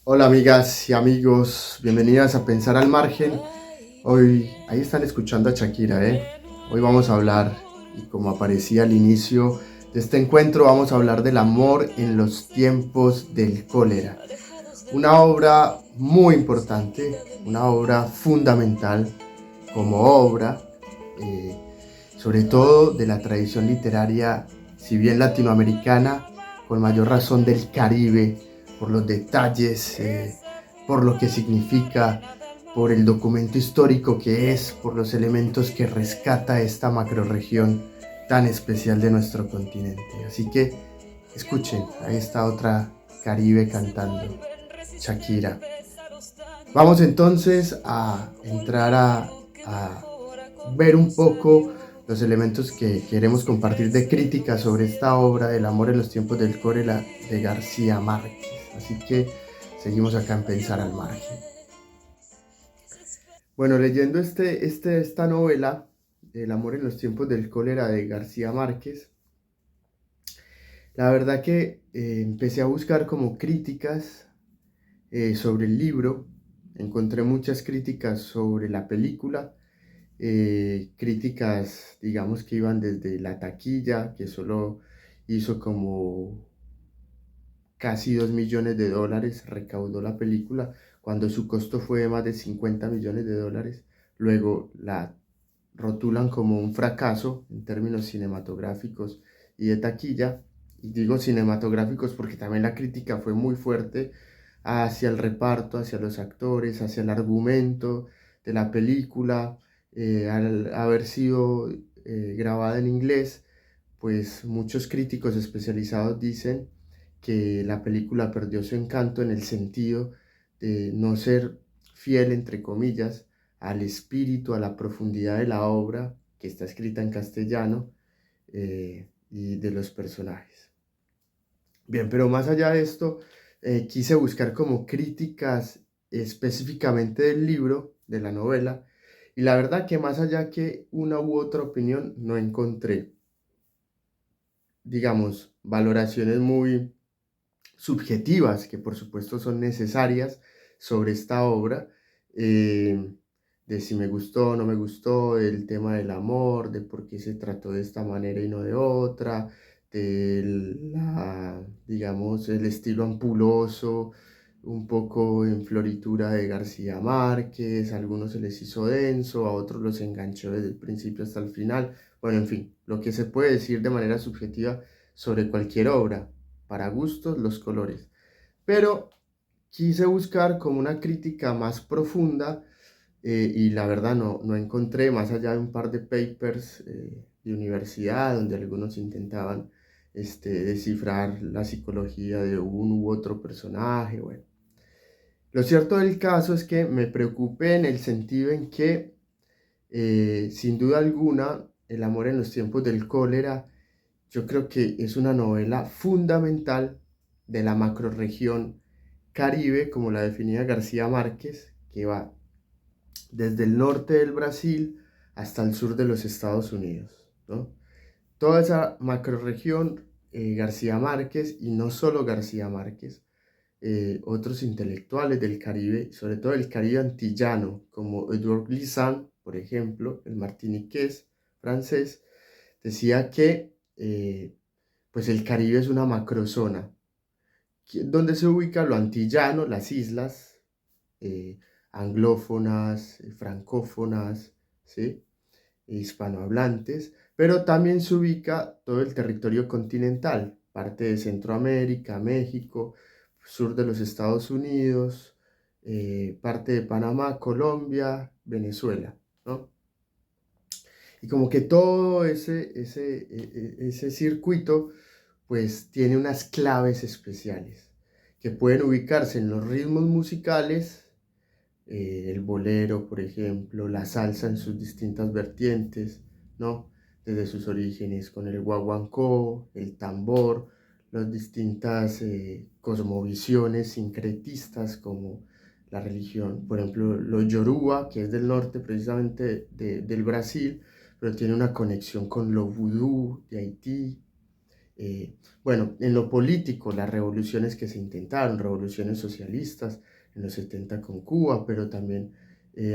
Hola amigas y amigos, bienvenidas a Pensar al Margen. Hoy, ahí están escuchando a Shakira, ¿eh? Hoy vamos a hablar, y como aparecía al inicio de este encuentro, vamos a hablar del amor en los tiempos del cólera. Una obra muy importante, una obra fundamental como obra, eh, sobre todo de la tradición literaria, si bien latinoamericana, con mayor razón del Caribe, por los detalles, por lo que significa, por el documento histórico que es, por los elementos que rescata esta macrorregión tan especial de nuestro continente. Así que escuchen a esta otra Caribe cantando, Shakira. Vamos entonces a entrar a ver un poco los elementos que queremos compartir de crítica sobre esta obra del amor en los tiempos del cólera de García Márquez. Así que seguimos acá en Pensar al Margen. Bueno, leyendo esta novela, El amor en los tiempos del cólera de García Márquez, la verdad que empecé a buscar como críticas sobre el libro. Encontré muchas críticas sobre la película, críticas, digamos, que iban desde la taquilla, que solo hizo como casi 2 millones de dólares, recaudó la película, cuando su costo fue de más de 50 millones de dólares. Luego la rotulan como un fracaso en términos cinematográficos y de taquilla. Y digo cinematográficos porque también la crítica fue muy fuerte hacia el reparto, hacia los actores, hacia el argumento de la película, al haber sido grabada en inglés, pues muchos críticos especializados dicen que la película perdió su encanto en el sentido de no ser fiel, entre comillas, al espíritu, a la profundidad de la obra que está escrita en castellano, y de los personajes. Bien, pero más allá de esto, quise buscar como críticas específicamente del libro, de la novela, y la verdad que más allá que una u otra opinión, no encontré, digamos, valoraciones muy subjetivas, que por supuesto son necesarias sobre esta obra, eh, de si me gustó o no me gustó, el tema del amor, de por qué se trató de esta manera y no de otra, de digamos, el estilo ampuloso, un poco en floritura de García Márquez. A algunos se les hizo denso, a otros los enganchó desde el principio hasta el final. Bueno, en fin, lo que se puede decir de manera subjetiva sobre cualquier obra, para gustos los colores. Pero quise buscar como una crítica más profunda, y la verdad no encontré, más allá de un par de papers de universidad donde algunos intentaban descifrar la psicología de un u otro personaje. Bueno, lo cierto del caso es que me preocupé en el sentido en que, sin duda alguna, El amor en los tiempos del cólera, yo creo que es una novela fundamental de la macrorregión Caribe, como la definía García Márquez, que va desde el norte del Brasil hasta el sur de los Estados Unidos, ¿no? Toda esa macrorregión, García Márquez, y no solo García Márquez, otros intelectuales del Caribe, sobre todo el Caribe antillano, como Edouard Glissant, por ejemplo, el martiniqués francés, decía que pues el Caribe es una macrozona, donde se ubica lo antillano, las islas, eh, anglófonas, francófonas, ¿sí? Hispanohablantes, pero también se ubica todo el territorio continental, parte de Centroamérica, México, sur de los Estados Unidos, parte de Panamá, Colombia, Venezuela, ¿no? Y como que todo ese circuito, pues tiene unas claves especiales que pueden ubicarse en los ritmos musicales, el bolero, por ejemplo, la salsa en sus distintas vertientes, ¿no? Desde sus orígenes con el guaguancó, el tambor, las distintas cosmovisiones sincretistas como la religión, por ejemplo, los yoruba, que es del norte precisamente del Brasil, pero tiene una conexión con lo vudú de Haití, Bueno, en lo político, las revoluciones que se intentaron, revoluciones socialistas en los 70 con Cuba, pero también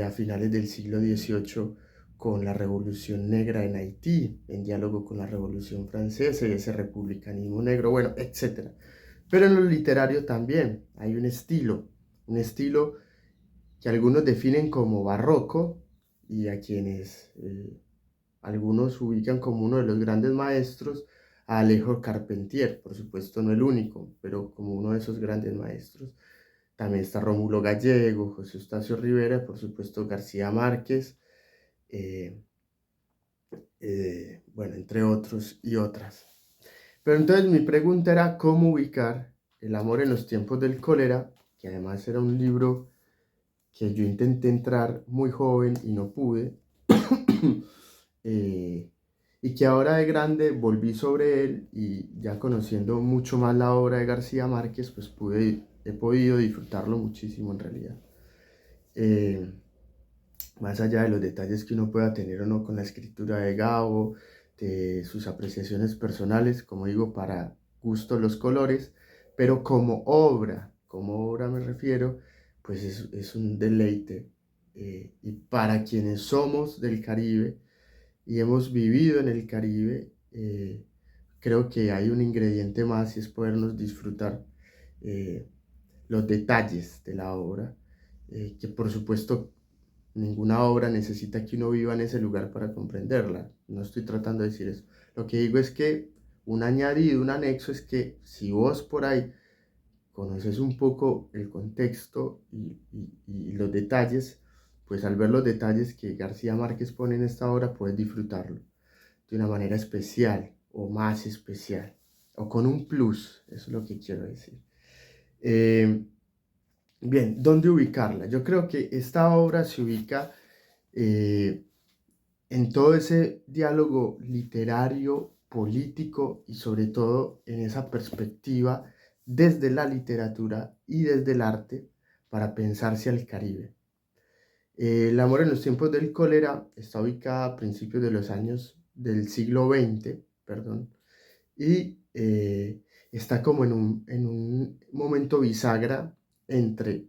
a finales del siglo XVIII con la Revolución Negra en Haití, en diálogo con la Revolución Francesa y ese republicanismo negro, bueno, etc. Pero en lo literario también hay un estilo que algunos definen como barroco y a quienes algunos ubican como uno de los grandes maestros, a Alejo Carpentier, por supuesto no el único, pero como uno de esos grandes maestros. También está Rómulo Gallego, José Eustacio Rivera, por supuesto García Márquez, eh, bueno, entre otros y otras. Pero entonces mi pregunta era cómo ubicar El amor en los tiempos del cólera, que además era un libro que yo intenté entrar muy joven y no pude, y que ahora de grande volví sobre él y ya conociendo mucho más la obra de García Márquez, pues he podido disfrutarlo muchísimo en realidad. Eh, Más allá de los detalles que uno pueda tener o no con la escritura de Gabo, de sus apreciaciones personales, como digo, para gusto los colores, pero como obra me refiero, pues es un deleite. Y para quienes somos del Caribe y hemos vivido en el Caribe, creo que hay un ingrediente más y es podernos disfrutar eh, los detalles de la obra, que por supuesto ninguna obra necesita que uno viva en ese lugar para comprenderla. No estoy tratando de decir eso. Lo que digo es que un añadido, un anexo es que si vos por ahí conoces un poco el contexto y los detalles, pues al ver los detalles que García Márquez pone en esta obra, puedes disfrutarlo de una manera especial o más especial o con un plus, eso es lo que quiero decir. Eh, Bien, ¿dónde ubicarla? Yo creo que esta obra se ubica eh, en todo ese diálogo literario, político y sobre todo en esa perspectiva desde la literatura y desde el arte para pensarse al Caribe. El amor en los tiempos del cólera está ubicada a principios de los años del siglo XX, perdón, y está como en un momento bisagra entre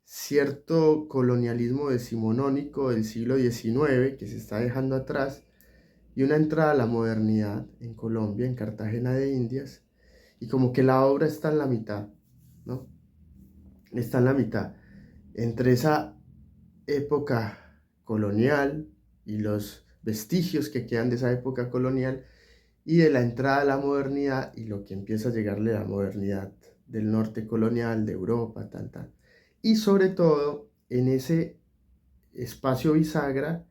cierto colonialismo decimonónico del siglo XIX que se está dejando atrás y una entrada a la modernidad en Colombia, en Cartagena de Indias, y como que la obra está en la mitad, ¿no? Está en la mitad entre esa época colonial y los vestigios que quedan de esa época colonial y de la entrada a la modernidad y lo que empieza a llegarle a la modernidad del norte colonial, de Europa, tal, tal. Y sobre todo en ese espacio bisagra,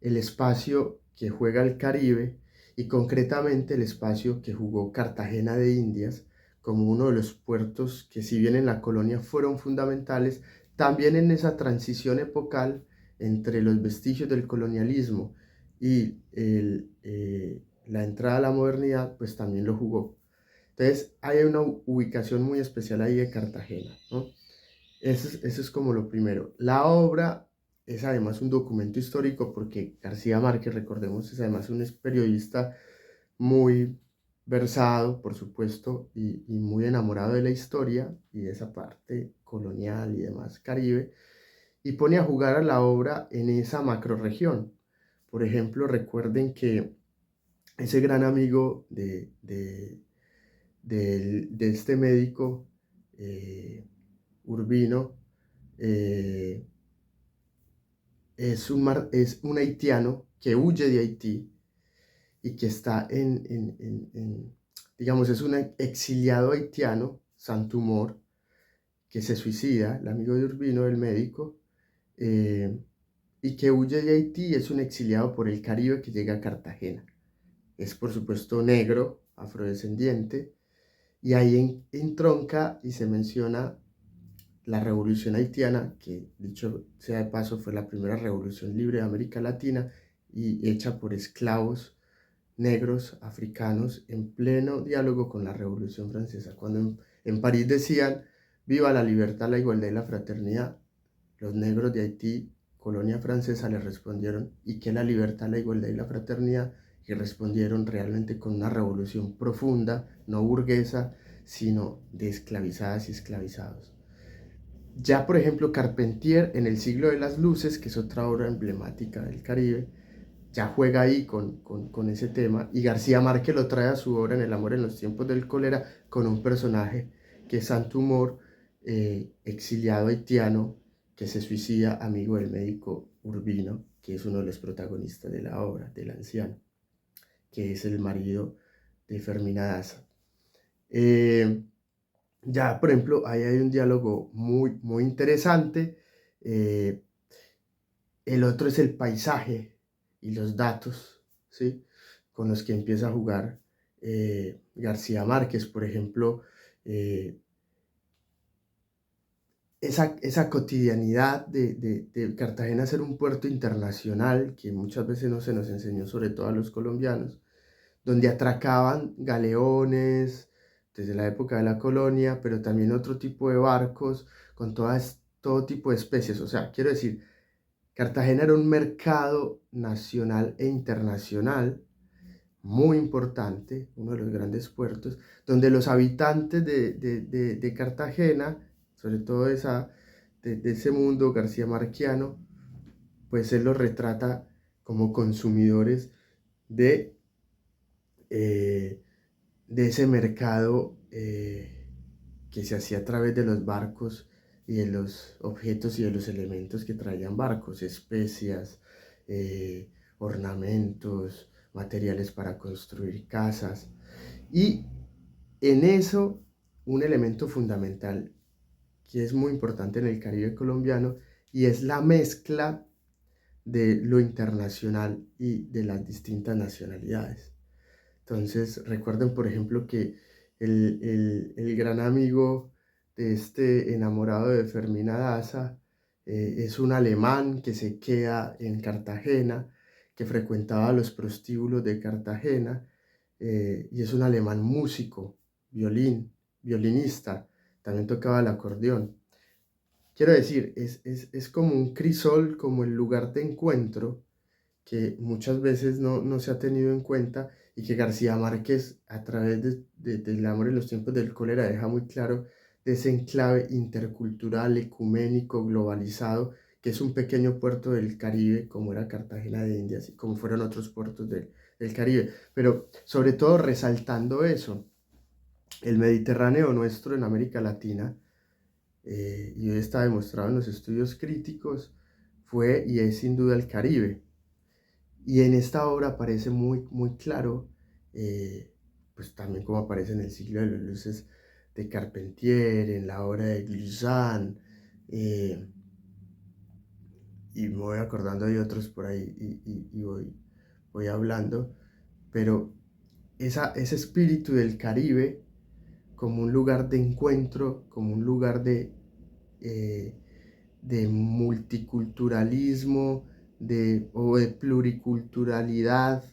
el espacio que juega el Caribe y concretamente el espacio que jugó Cartagena de Indias como uno de los puertos que si bien en la colonia fueron fundamentales, también en esa transición epocal entre los vestigios del colonialismo y la entrada a la modernidad, pues también lo jugó. Entonces hay una ubicación muy especial ahí de Cartagena, ¿no? Eso es como lo primero. La obra es además un documento histórico porque García Márquez, recordemos, es además un periodista muy versado, por supuesto, y muy enamorado de la historia y de esa parte colonial y demás Caribe, y pone a jugar a la obra en esa macrorregión. Por ejemplo, recuerden que ese gran amigo de este médico, Urbino, eh, es un haitiano que huye de Haití y que está digamos, es un exiliado haitiano, Santumor, que se suicida, el amigo de Urbino, el médico, eh, y que huye de Haití, es un exiliado por el Caribe que llega a Cartagena. Es, por supuesto, negro, afrodescendiente, y ahí entronca y se menciona la revolución haitiana, que dicho sea de paso fue la primera revolución libre de América Latina y hecha por esclavos negros africanos en pleno diálogo con la Revolución Francesa. Cuando en París decían, viva la libertad, la igualdad y la fraternidad, los negros de Haití, colonia francesa, les respondieron, ¿y qué la libertad, la igualdad y la fraternidad? y respondieron realmente con una revolución profunda, no burguesa, sino de esclavizadas y esclavizados. Ya, por ejemplo, Carpentier en El siglo de las luces, que es otra obra emblemática del Caribe, ya juega ahí con ese tema, y García Márquez lo trae a su obra en El amor en los tiempos del cólera con un personaje que es Santumor, exiliado haitiano, que se suicida, amigo del médico Urbino, que es uno de los protagonistas de la obra, del anciano, que es el marido de Fermina Daza. Ya, por ejemplo, ahí hay un diálogo muy, muy interesante. eh, el otro es el paisaje y los datos, ¿sí? Con los que empieza a jugar García Márquez, por ejemplo, eh, esa cotidianidad de Cartagena ser un puerto internacional, que muchas veces no se nos enseñó, sobre todo a los colombianos, donde atracaban galeones desde la época de la colonia, pero también otro tipo de barcos con todo tipo de especies. O sea, quiero decir, Cartagena era un mercado nacional e internacional muy importante, uno de los grandes puertos, donde los habitantes de Cartagena, sobre todo de ese mundo garcía marquiano, pues él los retrata como consumidores de, eh, de ese mercado que se hacía a través de los barcos y de los objetos y de los elementos que traían barcos, especias, ornamentos, materiales para construir casas. Y en eso, un elemento fundamental que es muy importante en el Caribe colombiano, y es la mezcla de lo internacional y de las distintas nacionalidades. Entonces, recuerden, por ejemplo, que el gran amigo de este enamorado de Fermina Daza es un alemán que se queda en Cartagena, que frecuentaba los prostíbulos de Cartagena, y es un alemán músico, violinista, también tocaba el acordeón. Quiero decir, es como un crisol, como el lugar de encuentro que muchas veces no se ha tenido en cuenta, y que García Márquez, a través del amor en los tiempos del cólera, deja muy claro, de ese enclave intercultural, ecuménico, globalizado, que es un pequeño puerto del Caribe, como era Cartagena de Indias y como fueron otros puertos del Caribe. Pero sobre todo resaltando eso, el Mediterráneo nuestro en América Latina, y hoy está demostrado en los estudios críticos, fue y es sin duda el Caribe. Y en esta obra aparece muy, muy claro, pues también como aparece en El siglo de las luces de Carpentier, en la obra de Gluzan, eh, y me voy acordando de otros por ahí y voy hablando, pero ese espíritu del Caribe como un lugar de encuentro, como un lugar eh, de multiculturalismo, o de pluriculturalidad,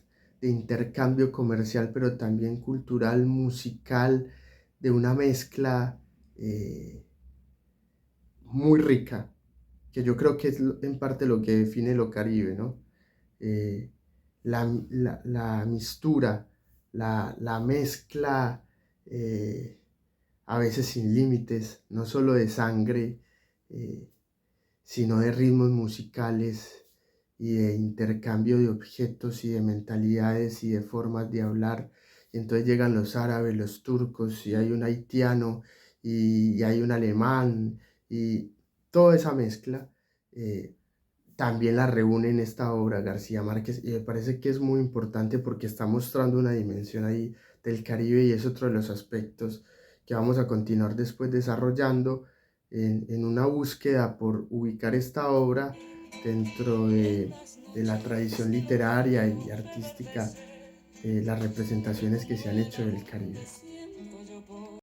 de intercambio comercial, pero también cultural, musical, de una mezcla muy rica, que yo creo que es en parte lo que define lo Caribe, ¿no? Eh, la mistura, la mezcla, a veces sin límites, no solo de sangre, eh, sino de ritmos musicales y de intercambio de objetos y de mentalidades y de formas de hablar. Y entonces llegan los árabes, los turcos, y hay un haitiano, y hay un alemán, y toda esa mezcla también la reúne en esta obra García Márquez, y me parece que es muy importante porque está mostrando una dimensión ahí del Caribe, y es otro de los aspectos que vamos a continuar después desarrollando en una búsqueda por ubicar esta obra dentro de la tradición literaria y artística, las representaciones que se han hecho del Caribe.